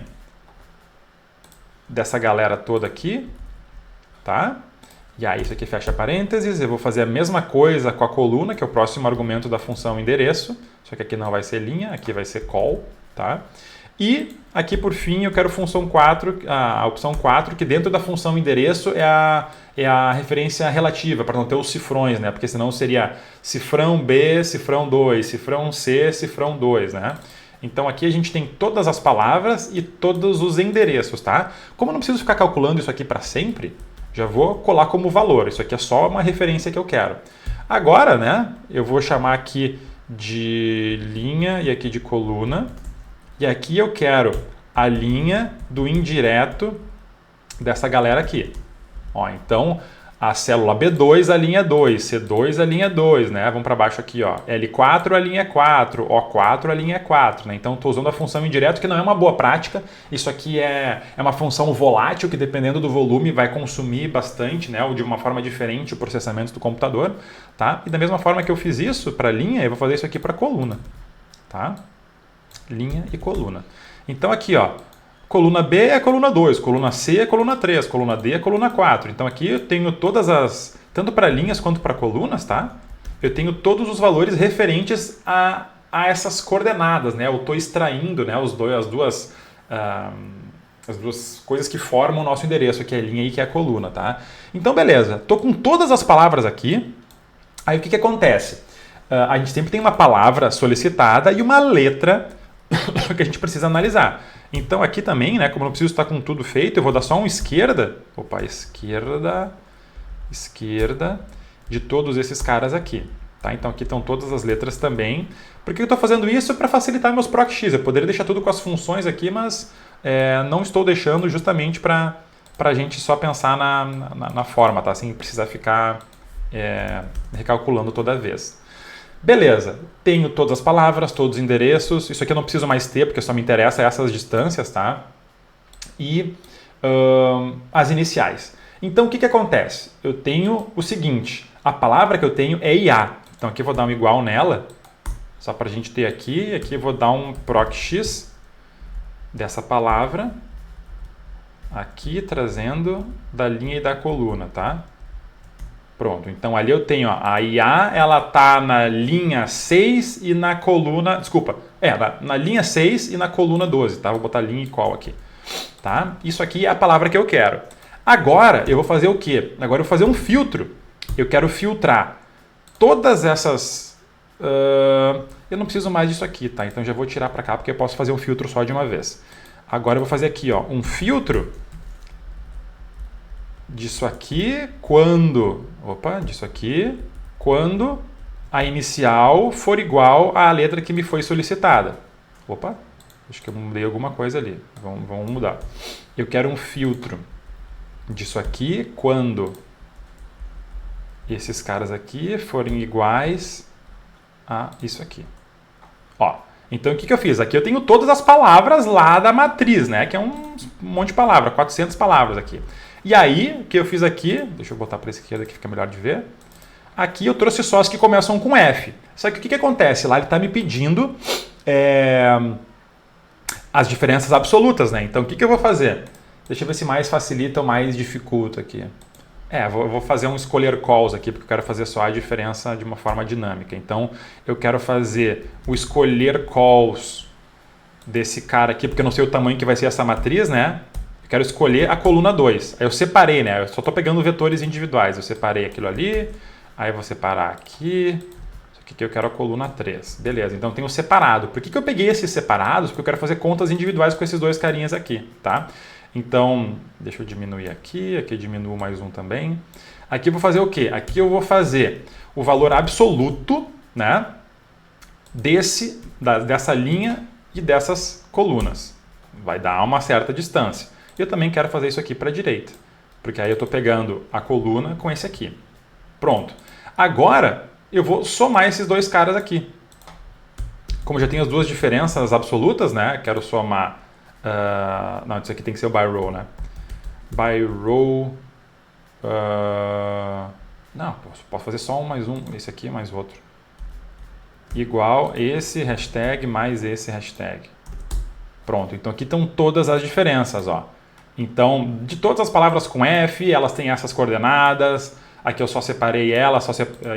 dessa galera toda aqui, tá? E aí, isso aqui fecha parênteses. Eu vou fazer a mesma coisa com a coluna, que é o próximo argumento da função endereço. Só que aqui não vai ser linha, aqui vai ser col, tá? E aqui por fim eu quero função 4, a opção 4, que dentro da função endereço é a referência relativa, para não ter os cifrões, né? Porque senão seria cifrão B, cifrão 2, cifrão C, cifrão 2, né? Então aqui a gente tem todas as palavras e todos os endereços, tá? Como eu não preciso ficar calculando isso aqui para sempre, já vou colar como valor. Isso aqui é só uma referência que eu quero. Agora, né, eu vou chamar aqui de linha e aqui de coluna. E aqui eu quero a linha do indireto dessa galera aqui. Ó, então, a célula B2, a linha 2, C2, a linha 2, né? Vamos para baixo aqui, ó. L4, a linha 4, O4, a linha 4, né? Então, estou usando a função indireto, que não é uma boa prática. Isso aqui é uma função volátil, que dependendo do volume vai consumir bastante, né? Ou de uma forma diferente o processamento do computador, tá? E da mesma forma que eu fiz isso para linha, eu vou fazer isso aqui para coluna, tá? Linha e coluna. Então aqui, ó, coluna B é coluna 2, coluna C é coluna 3, coluna D é coluna 4. Então aqui eu tenho todas as, tanto para linhas quanto para colunas, tá? Eu tenho todos os valores referentes a essas coordenadas, né? Eu estou extraindo, né, as duas coisas que formam o nosso endereço, que é a linha e que é a coluna, tá? Então beleza, estou com todas as palavras aqui. Aí o que acontece? A gente sempre tem uma palavra solicitada e uma letra que a gente precisa analisar. Então aqui também, né, como eu não preciso estar com tudo feito, eu vou dar só um esquerda, esquerda de todos esses caras aqui. Tá? Então aqui estão todas as letras também. Por que eu estou fazendo isso? Para facilitar meus proc_x. Eu poderia deixar tudo com as funções aqui, mas não estou deixando justamente para a gente só pensar na forma, tá? Sem precisar ficar recalculando toda vez. Beleza, tenho todas as palavras, todos os endereços. Isso aqui eu não preciso mais ter, porque só me interessa essas distâncias, tá? E as iniciais. Então, o que acontece? Eu tenho o seguinte, a palavra que eu tenho é IA. Então, aqui eu vou dar um igual nela, só para a gente ter aqui. Aqui eu vou dar um proc_x dessa palavra, aqui trazendo da linha e da coluna, tá? Pronto, então ali eu tenho, ó, a IA, ela tá na linha 6 e na coluna, desculpa, na linha 6 e na coluna 12, tá? Vou botar linha equal aqui, tá? Isso aqui é a palavra que eu quero. Agora eu vou fazer o quê? Agora eu vou fazer um filtro. Eu quero filtrar todas essas... eu não preciso mais disso aqui, tá? Então já vou tirar para cá porque eu posso fazer um filtro só de uma vez. Agora eu vou fazer aqui, ó, um filtro disso aqui quando a inicial for igual à letra que me foi solicitada. Acho que eu mudei alguma coisa ali. Vamos mudar. Eu quero um filtro disso aqui quando esses caras aqui forem iguais a isso aqui. Ó, então o que eu fiz? Aqui eu tenho todas as palavras lá da matriz, né? Que é um monte de palavras, 400 palavras aqui. E aí, o que eu fiz aqui, deixa eu botar para a esquerda que fica melhor de ver. Aqui eu trouxe só as que começam com F. Só que o que acontece? Lá ele está me pedindo as diferenças absolutas, né? Então o que eu vou fazer? Deixa eu ver se mais facilita ou mais dificulta aqui. Eu vou fazer um escolher calls aqui, porque eu quero fazer só a diferença de uma forma dinâmica. Então eu quero fazer o escolher calls desse cara aqui, porque eu não sei o tamanho que vai ser essa matriz, né? Eu quero escolher a coluna 2. Aí eu separei, né? Eu só estou pegando vetores individuais. Eu separei aquilo ali, aí eu vou separar aqui. Isso aqui que eu quero a coluna 3. Beleza, então eu tenho separado. Por que eu peguei esses separados? Porque eu quero fazer contas individuais com esses dois carinhas aqui, tá? Então, deixa eu diminuir aqui diminuo mais um também. Aqui eu vou fazer o quê? Aqui eu vou fazer o valor absoluto, né? Dessa linha e dessas colunas. Vai dar uma certa distância. Eu também quero fazer isso aqui para a direita, porque aí eu estou pegando a coluna com esse aqui. Pronto. Agora, eu vou somar esses dois caras aqui. Como já tenho as duas diferenças absolutas, né? Quero somar... não, isso aqui tem que ser o by row, né? By row... não, posso fazer só um mais um, esse aqui mais outro. Igual esse hashtag mais esse hashtag. Pronto, então aqui estão todas as diferenças, ó. Então, de todas as palavras com F, elas têm essas coordenadas. Aqui eu só separei elas,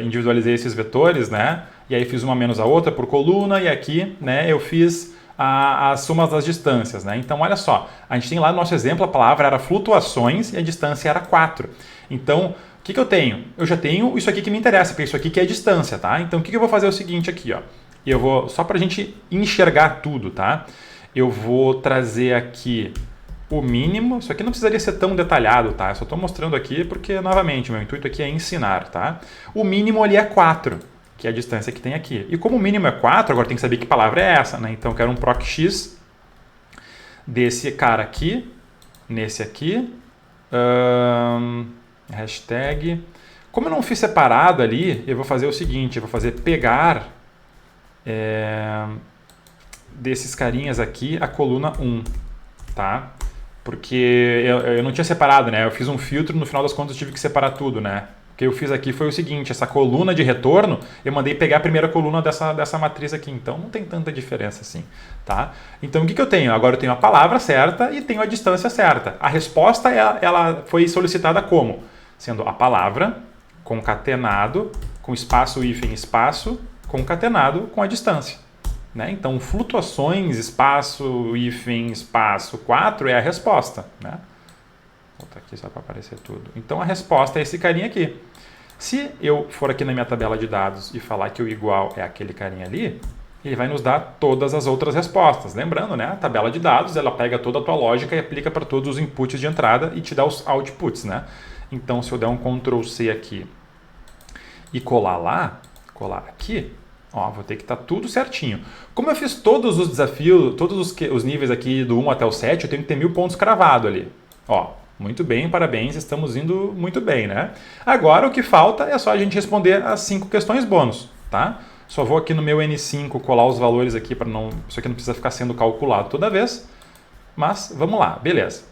individualizei esses vetores, né? E aí fiz uma menos a outra por coluna, e aqui, né, eu fiz as somas das distâncias, né? Então, olha só, a gente tem lá no nosso exemplo, a palavra era flutuações e a distância era 4. Então, o que eu tenho? Eu já tenho isso aqui que me interessa, porque isso aqui que é a distância, tá? Então, o que eu vou fazer é o seguinte aqui, ó. Eu vou, só para a gente enxergar tudo, tá? Eu vou trazer aqui o mínimo. Isso aqui não precisaria ser tão detalhado, tá? Eu só estou mostrando aqui porque, novamente, meu intuito aqui é ensinar, tá? O mínimo ali é 4, que é a distância que tem aqui. E como o mínimo é 4, agora tem que saber que palavra é essa, né? Então eu quero um proc_x desse cara aqui, nesse aqui, hashtag. Como eu não fiz separado ali, eu vou fazer o seguinte, eu vou fazer pegar desses carinhas aqui a coluna 1, tá? Porque eu não tinha separado, né? Eu fiz um filtro, no final das contas eu tive que separar tudo, né? O que eu fiz aqui foi o seguinte, essa coluna de retorno, eu mandei pegar a primeira coluna dessa matriz aqui, então não tem tanta diferença assim, tá? Então o que eu tenho? Agora eu tenho a palavra certa e tenho a distância certa. A resposta, ela foi solicitada como? Sendo a palavra concatenado com espaço, hífen, espaço, concatenado com a distância. Né? Então, flutuações, espaço, hífen, espaço, 4 é a resposta. Né? Vou botar aqui só para aparecer tudo. Então, a resposta é esse carinha aqui. Se eu for aqui na minha tabela de dados e falar que o igual é aquele carinha ali, ele vai nos dar todas as outras respostas. Lembrando, né, a tabela de dados, ela pega toda a tua lógica e aplica para todos os inputs de entrada e te dá os outputs, né? Então, se eu der um Ctrl C aqui e colar aqui, ó, vou ter que estar tudo certinho. Como eu fiz todos os desafios, todos os níveis aqui do 1 até o 7, eu tenho que ter 1000 pontos cravado ali. Ó, muito bem, parabéns, estamos indo muito bem, né? Agora o que falta é só a gente responder as 5 questões bônus, tá? Só vou aqui no meu N5 colar os valores aqui para não, isso aqui não precisa ficar sendo calculado toda vez. Mas vamos lá, beleza.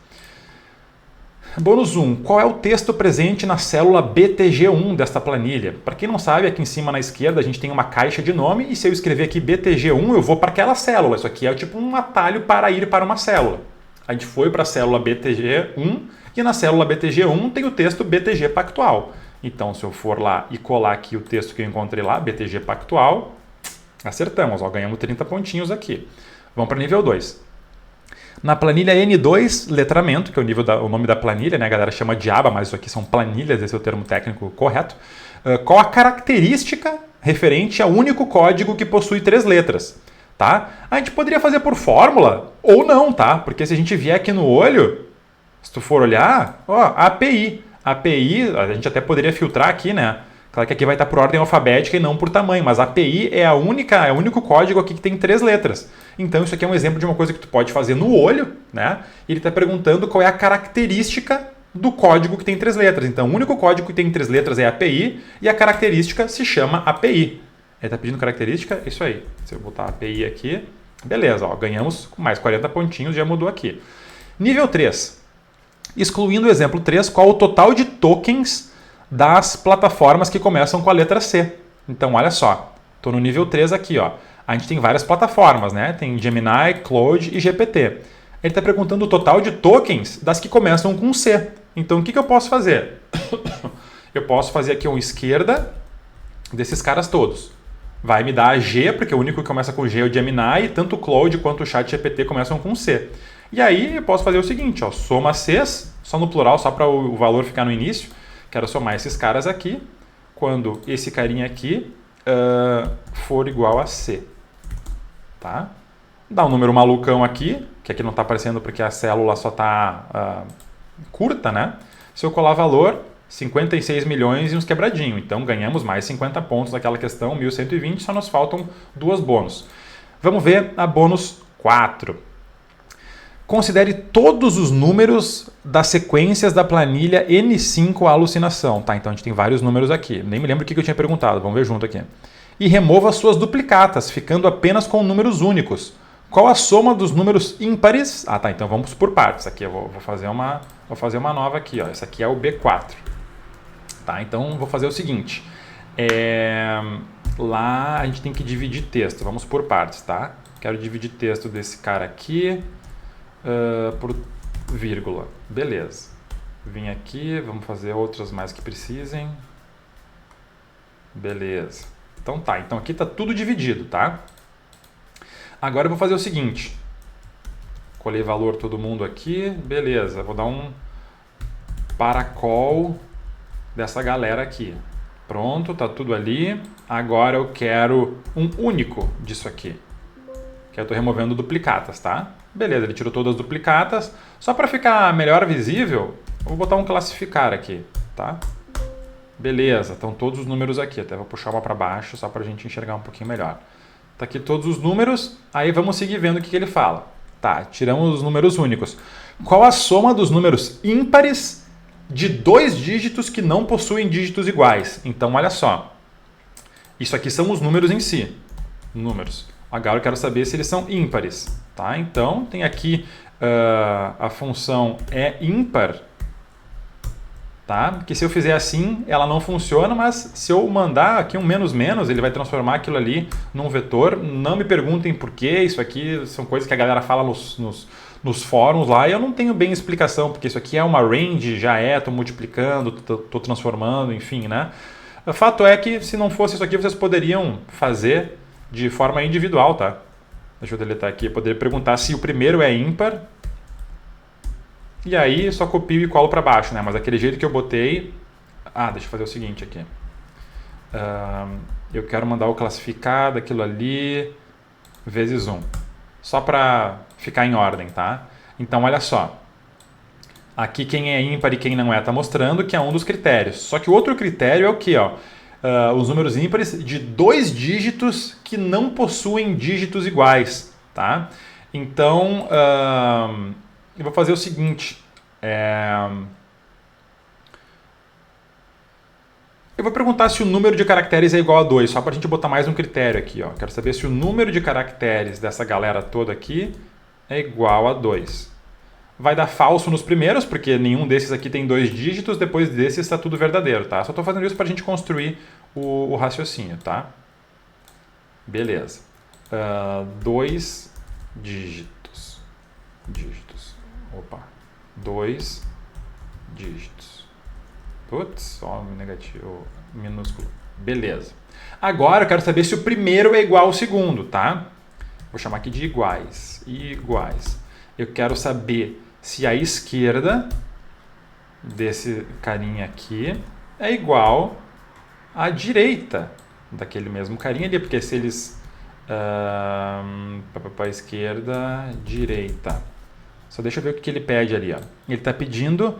Bônus 1. Qual é o texto presente na célula BTG1 desta planilha? Para quem não sabe, aqui em cima na esquerda a gente tem uma caixa de nome e se eu escrever aqui BTG1 eu vou para aquela célula. Isso aqui é tipo um atalho para ir para uma célula. A gente foi para a célula BTG1 e na célula BTG1 tem o texto BTG Pactual. Então, se eu for lá e colar aqui o texto que eu encontrei lá, BTG Pactual, acertamos, ó, ganhamos 30 pontinhos aqui. Vamos para nível 2. Na planilha N2, letramento, que é o nome da planilha, né? A galera chama de aba, mas isso aqui são planilhas, esse é o termo técnico correto. Qual a característica referente ao único código que possui 3 letras? Tá? A gente poderia fazer por fórmula ou não, tá? Porque se a gente vier aqui no olho, se tu for olhar, ó, API. API, a gente até poderia filtrar aqui, né? Claro que aqui vai estar por ordem alfabética e não por tamanho, mas API é o único código aqui que tem 3 letras. Então isso aqui é um exemplo de uma coisa que tu pode fazer no olho, né? E ele está perguntando qual é a característica do código que tem 3 letras. Então o único código que tem 3 letras é API e a característica se chama API. Ele está pedindo característica, isso aí. Se eu botar API aqui, beleza, ó, ganhamos com mais 40 pontinhos, já mudou aqui. Nível 3. Excluindo o exemplo 3, qual o total de tokens das plataformas que começam com a letra C? Então, olha só, estou no nível 3 aqui, ó. A gente tem várias plataformas, né? Tem Gemini, Claude e GPT. Ele está perguntando o total de tokens das que começam com C. Então, o que eu posso fazer? Eu posso fazer aqui uma esquerda desses caras todos. Vai me dar a G, porque o único que começa com G é o Gemini, e tanto o Claude quanto o ChatGPT começam com C. E aí eu posso fazer o seguinte, ó, soma Cs, só no plural, só para o valor ficar no início. Quero somar esses caras aqui, quando esse carinha aqui for igual a C. Tá? Dá um número malucão aqui, que aqui não está aparecendo porque a célula só está curta, né? Se eu colar valor, 56 milhões e uns quebradinho. Então ganhamos mais 50 pontos naquela questão, 1120, só nos faltam 2 bônus. Vamos ver a bônus 4. Considere todos os números das sequências da planilha N5 alucinação. Tá, então a gente tem vários números aqui. Nem me lembro o que eu tinha perguntado. Vamos ver junto aqui. E remova suas duplicatas, ficando apenas com números únicos. Qual a soma dos números ímpares? Ah, tá, então vamos por partes. Aqui eu vou fazer uma nova aqui. Ó. Essa aqui é o B4. Tá, então vou fazer o seguinte. Lá a gente tem que dividir texto. Vamos por partes, tá? Quero dividir texto desse cara aqui. Por vírgula. Beleza. Vim aqui, vamos fazer outras mais que precisem. Beleza. Então tá, então aqui tá tudo dividido, tá? Agora eu vou fazer o seguinte. Colei valor todo mundo aqui, beleza. Vou dar um paracol dessa galera aqui. Pronto, tá tudo ali. Agora eu quero um único disso aqui. Que eu tô removendo duplicatas, tá? Beleza, ele tirou todas as duplicatas. Só para ficar melhor visível, eu vou botar um classificar aqui, tá? Beleza, estão todos os números aqui. Até vou puxar uma para baixo só para a gente enxergar um pouquinho melhor. Tá aqui todos os números, aí vamos seguir vendo o que ele fala. Tá, tiramos os números únicos. Qual a soma dos números ímpares de 2 dígitos que não possuem dígitos iguais? Então, olha só. Isso aqui são os números em si. Números. Agora eu quero saber se eles são ímpares. Tá? Então, tem aqui a função é ímpar. Tá? Que se eu fizer assim, ela não funciona, mas se eu mandar aqui um menos menos, ele vai transformar aquilo ali num vetor. Não me perguntem por quê, isso aqui são coisas que a galera fala nos fóruns lá, e eu não tenho bem explicação, porque isso aqui é uma range, já estou multiplicando, estou transformando, enfim, né? O fato é que se não fosse isso aqui, vocês poderiam fazer de forma individual, tá? Deixa eu deletar aqui, eu poderia perguntar se o primeiro é ímpar, e aí só copio e colo para baixo, né? Mas daquele jeito que eu botei... deixa eu fazer o seguinte aqui. Eu quero mandar o classificar daquilo ali vezes 1. Só para ficar em ordem, tá? Então, olha só. Aqui quem é ímpar e quem não é está mostrando que é um dos critérios. Só que o outro critério é o quê? Ó? Os números ímpares de 2 dígitos que não possuem dígitos iguais. Tá? Então, eu vou fazer o seguinte. Eu vou perguntar se o número de caracteres é igual a 2, só para a gente botar mais um critério aqui. Ó. Quero saber se o número de caracteres dessa galera toda aqui é igual a 2. Vai dar falso nos primeiros, porque nenhum desses aqui tem 2 dígitos, depois desses está tudo verdadeiro, tá? Só estou fazendo isso para a gente construir o raciocínio, tá? Beleza. 2 dígitos. Opa. 2 dígitos. Putz, ó, negativo, minúsculo. Beleza. Agora eu quero saber se o primeiro é igual ao segundo, tá? Vou chamar aqui de iguais. Iguais. Eu quero saber se a esquerda desse carinha aqui é igual à direita daquele mesmo carinha ali, porque se eles... para esquerda, direita. Só deixa eu ver o que ele pede ali. Ó. Ele está pedindo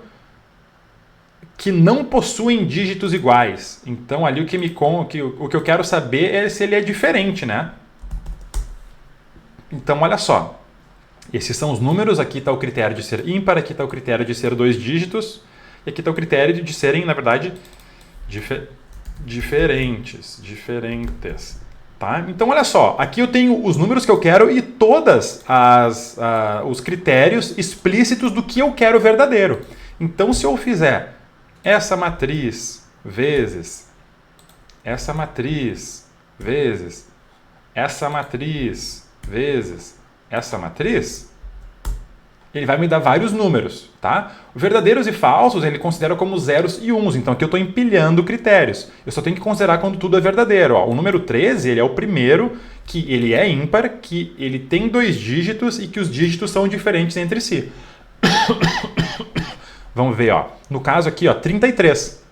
que não possuem dígitos iguais. Então ali o que eu quero saber é se ele é diferente, né? Então olha só. Esses são os números, aqui está o critério de ser ímpar, aqui está o critério de ser 2 dígitos, e aqui está o critério de serem, na verdade, diferentes. Tá? Então, olha só, aqui eu tenho os números que eu quero e todos os critérios explícitos do que eu quero verdadeiro. Então, se eu fizer essa matriz vezes essa matriz vezes essa matriz vezes essa matriz, ele vai me dar vários números, tá? Verdadeiros e falsos ele considera como zeros e uns, então aqui eu estou empilhando critérios. Eu só tenho que considerar quando tudo é verdadeiro. Ó. O número 13 ele é o primeiro que ele é ímpar, que ele tem 2 dígitos e que os dígitos são diferentes entre si. Vamos ver, ó. No caso aqui, ó, 33.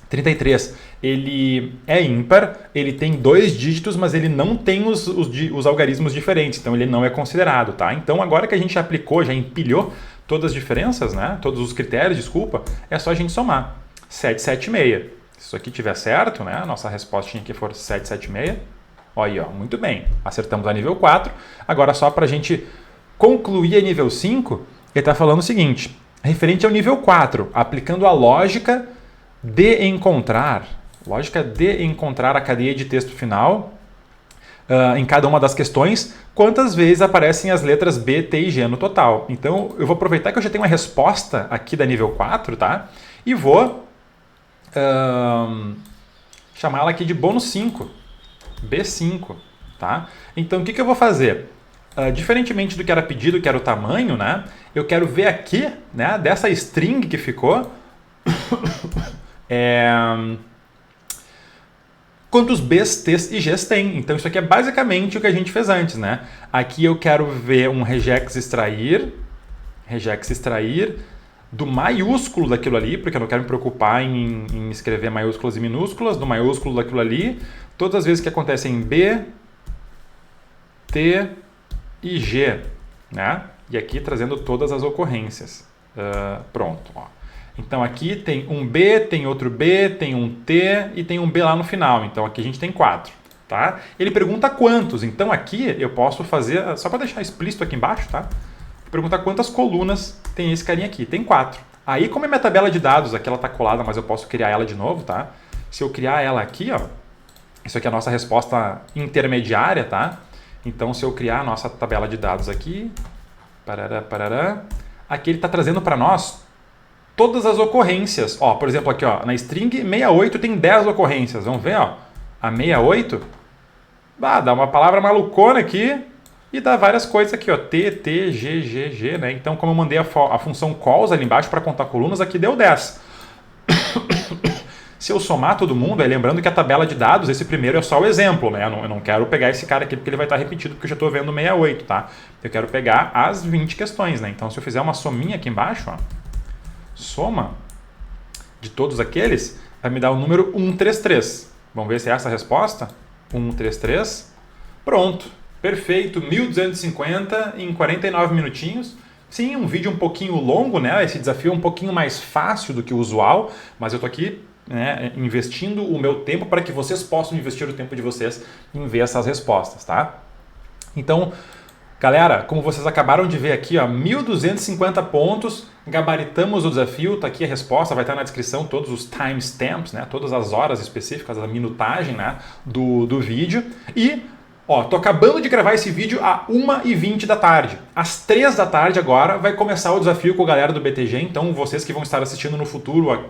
33, ele é ímpar, ele tem 2 dígitos, mas ele não tem os algarismos diferentes, então ele não é considerado, tá? Então agora que a gente aplicou, já empilhou todas as diferenças, né? Todos os critérios, desculpa, é só a gente somar. 776. Se isso aqui tiver certo, né? A nossa resposta aqui for 776. Olha aí, ó, muito bem. Acertamos a nível 4. Agora só para a gente concluir a nível 5, ele está falando o seguinte, referente ao nível 4, aplicando a lógica de encontrar a cadeia de texto final em cada uma das questões, quantas vezes aparecem as letras B, T e G no total. Então, eu vou aproveitar que eu já tenho uma resposta aqui da nível 4, tá? E vou chamá-la aqui de bônus 5, B5, tá? Então, o que eu vou fazer? Diferentemente do que era pedido, que era o tamanho, né? Eu quero ver aqui, né, dessa string que ficou... quantos Bs, Ts e Gs tem. Então isso aqui é basicamente o que a gente fez antes, né? Aqui eu quero ver um regex extrair do maiúsculo daquilo ali, porque eu não quero me preocupar em escrever maiúsculas e minúsculas, do maiúsculo daquilo ali, todas as vezes que acontecem B, T e G, né? E aqui trazendo todas as ocorrências. Pronto, ó. Então aqui tem um B, tem outro B, tem um T e tem um B lá no final. Então aqui a gente tem 4. Tá? Ele pergunta quantos. Então aqui eu posso fazer, só para deixar explícito aqui embaixo, tá? Perguntar quantas colunas tem esse carinha aqui. Tem 4. Aí como é minha tabela de dados, aqui ela está colada, mas eu posso criar ela de novo, tá? Se eu criar ela aqui, ó, isso aqui é a nossa resposta intermediária, tá? Então se eu criar a nossa tabela de dados aqui, aqui ele está trazendo para nós todas as ocorrências. Ó, por exemplo, aqui ó, na string 68 tem 10 ocorrências. Vamos ver, ó. A 68 dá uma palavra malucona aqui e dá várias coisas aqui, ó. T, T, G, G, G, né? Então, como eu mandei a função calls ali embaixo para contar colunas, aqui deu 10. Se eu somar todo mundo, lembrando que a tabela de dados, esse primeiro é só o exemplo, né? Eu não quero pegar esse cara aqui porque ele vai estar repetido, porque eu já estou vendo 68, tá? Eu quero pegar as 20 questões, né? Então, se eu fizer uma sominha aqui embaixo, ó, soma de todos aqueles, vai me dar o número 133. Vamos ver se é essa a resposta? 133. Pronto. Perfeito, 1250 em 49 minutinhos. Sim, um vídeo um pouquinho longo, né? Esse desafio é um pouquinho mais fácil do que o usual, mas eu tô aqui, né, investindo o meu tempo para que vocês possam investir o tempo de vocês em ver essas respostas, tá? Então, galera, como vocês acabaram de ver aqui, ó, 1.250 pontos, gabaritamos o desafio, tá aqui a resposta, vai estar na descrição todos os timestamps, né, todas as horas específicas, a minutagem, né, do vídeo. E, ó, tô acabando de gravar esse vídeo às 1h20 da tarde. Às 3 da tarde agora vai começar o desafio com a galera do BTG, então vocês que vão estar assistindo no futuro,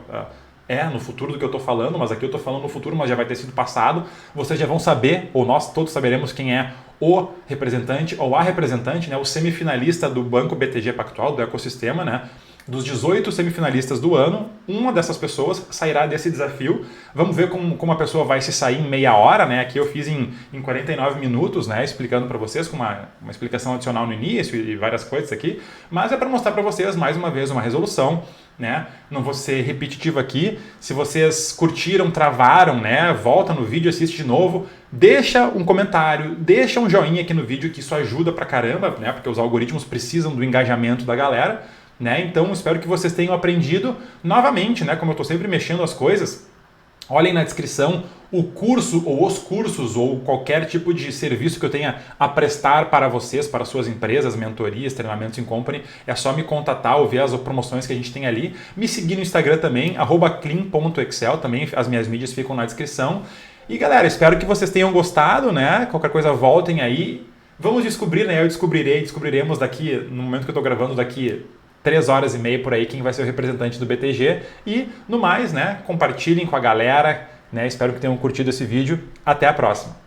no futuro do que eu estou falando, mas aqui eu estou falando no futuro, mas já vai ter sido passado, vocês já vão saber, ou nós todos saberemos quem é o representante ou a representante, né, o semifinalista do Banco BTG Pactual, do ecossistema, né? Dos 18 semifinalistas do ano, uma dessas pessoas sairá desse desafio. Vamos ver como a pessoa vai se sair em meia hora, né? Aqui eu fiz em 49 minutos, né? Explicando para vocês com uma explicação adicional no início e várias coisas aqui. Mas é para mostrar para vocês, mais uma vez, uma resolução, né? Não vou ser repetitivo aqui. Se vocês curtiram, travaram, né? Volta no vídeo, assiste de novo. Deixa um comentário, deixa um joinha aqui no vídeo, que isso ajuda pra caramba, né? Porque os algoritmos precisam do engajamento da galera. Né? Então, espero que vocês tenham aprendido novamente, né? Como eu estou sempre mexendo as coisas, olhem na descrição o curso ou os cursos ou qualquer tipo de serviço que eu tenha a prestar para vocês, para suas empresas, mentorias, treinamentos em company. É só me contatar ou ver as promoções que a gente tem ali. Me seguir no Instagram também, @clean.excel, também as minhas mídias ficam na descrição. E galera, espero que vocês tenham gostado, né? Qualquer coisa voltem aí. Vamos descobrir, né? Descobriremos daqui, no momento que eu estou gravando, daqui 3 horas e meia por aí, quem vai ser o representante do BTG. E, no mais, né, compartilhem com a galera, né, espero que tenham curtido esse vídeo. Até a próxima!